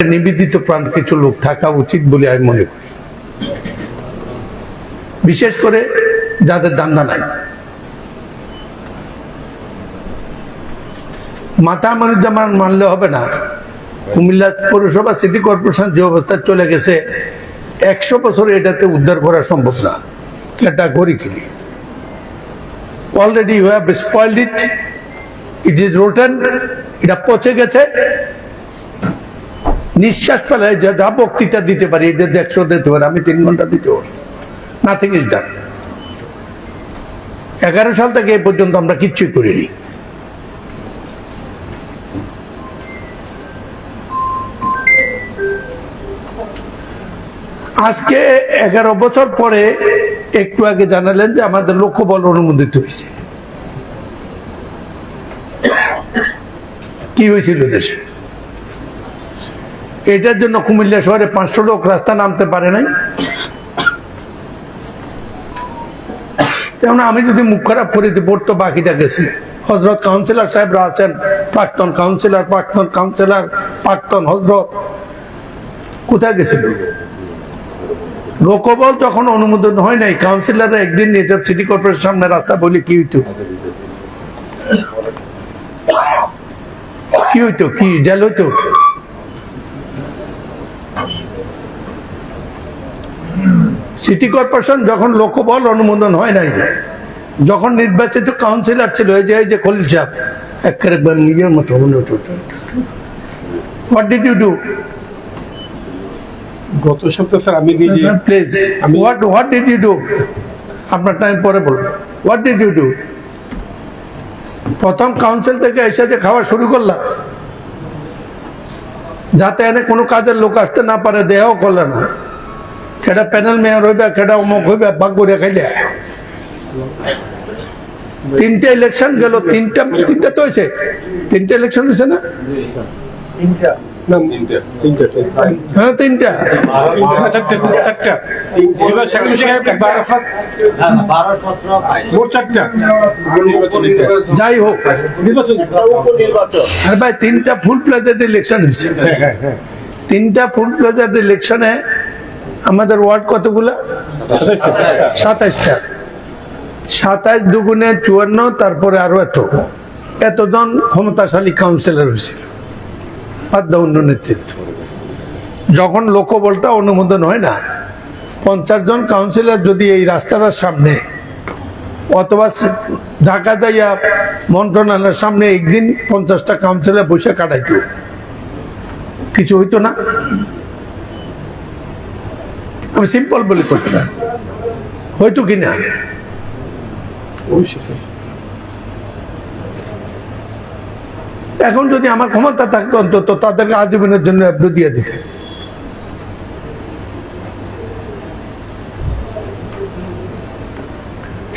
নিবেদিত প্রাণ কিছু লোক থাকা উচিত বলে আমি মনে করি, বিশেষ করে যাদের দান্দা নাই। মাথা মানুজ্জামান মানলে হবে না। কুমিল্লা পৌরসভা সিটি কর্পোরেশন যে অবস্থা চলে গেছে, 100 বছর এটাতে উদ্ধার করা সম্ভব না। Categorically already you have spoiled it, it is rotten, এটা পচে গেছে। নিঃশ্বাস ফেলায় যা বক্তৃতা দিতে পারি, এটা 100 দিতে পারি, আমি 3 ঘন্টা দিতে পারি। Nothing is done. 11 সাল থেকে এই পর্যন্ত আমরা কিচ্ছুই করিনি। আজকে 11 বছর পরে একটু আগে জানালেন যে আমাদের লোকবল অনুমোদিত হয়েছে। কি হয়েছিল দেশে? এটার জন্য কুমিল্লা শহরে 500 লোক রাস্তা নামতে পারে নাই। তেমন আমি যদি মুখ খারাপ করে পড়তো, বাকিটা গেছি। হজরত কাউন্সিলর সাহেবরা আছেন, প্রাক্তন কাউন্সিলর, প্রাক্তন হজরত, কোথায় গেছিল? লোকবল যখন অনুমোদন হয় নাই, কাউন্সিলররা একদিন সিটি কর্পোরেশন সামনে রাস্তা বলি কি হইতো? কি হইতো? কি জেল হইতো? সিটি কর্পোরেশন যখন লোকবল অনুমোদন হয় নাই, যখন নির্বাচিত কাউন্সিলর ছিল এই যে খলিল সাহেব, একবার নিজের মতো হোয়াট ডিড ইউ ডু? গত সপ্তাহে স্যার আমি নিজে please what did you do? আপনার টাইম পরে বলবো। What did you do? প্রথম কাউন্সিল থেকে এসে যে খাওয়া শুরু করলাম, যাতে এনে কোনো কাজের লোক আসতে না পারে, দেহ করলে না। কেটা প্যানেল মেয়র হইবে, কেটা অমুক হইবে, ভাগ করে খাইলে। 3টে ইলেকশন গেল, তিনটা তো হয়েছে। 3টে ইলেকশন হয়েছে না? হ্যাঁ, 3টা। যাই হোক, আর ভাই 3টা ফুল প্লেজেড ইলেকশন হয়েছে। 3টা ফুল প্লেজেড ইলেকশনে আমাদের ওয়ার্ড কতগুলা? 27টা। 27 দুগুণে 54, তারপরে আরো এতজন ক্ষমতাশালী কাউন্সিলর হয়েছিল, অন্য নেতৃত্ব। যখন লোকবলটা অনুমোদন হয় না, 50 জন কাউন্সিলর যদি এই রাস্তাটার সামনে অথবা ঢাকা যাইয়া মন্ত্রণালয়ের সামনে একদিন 50টা কাউন্সিলর বসে কাটাইতো, কিছু হইতো না? আমি সিম্পল বলি কথা, হয়তো কিনা? এখন যদি আমার ক্ষমতা থাকতো, অন্তত তাদেরকে আজীবনের জন্য অ্যাপ্রুভ দিয়ে দিতে।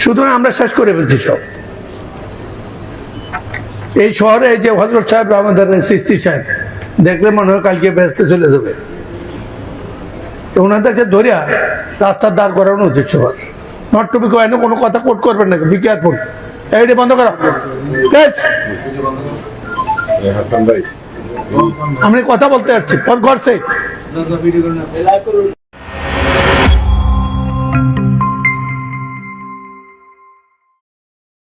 সুতরাং আমরা শেষ করে ফেলছি সব। এই শহরে এই যে হজরত সাহেব, আমাদের সিস্তি সাহেব, দেখলে মনে হয় কালকে ব্যস্ত চলে যাবে। ওনাদেরকে ধরিয়া রাস্তার দাঁড় করানো উচিত সবার। নট টু বি কোয়েন, কোনো কথা কোট করবেন না, বি কেয়ারফুল। এইটা বন্ধ করা। আমি কথা বলতে যাচ্ছি, পর ঘর সে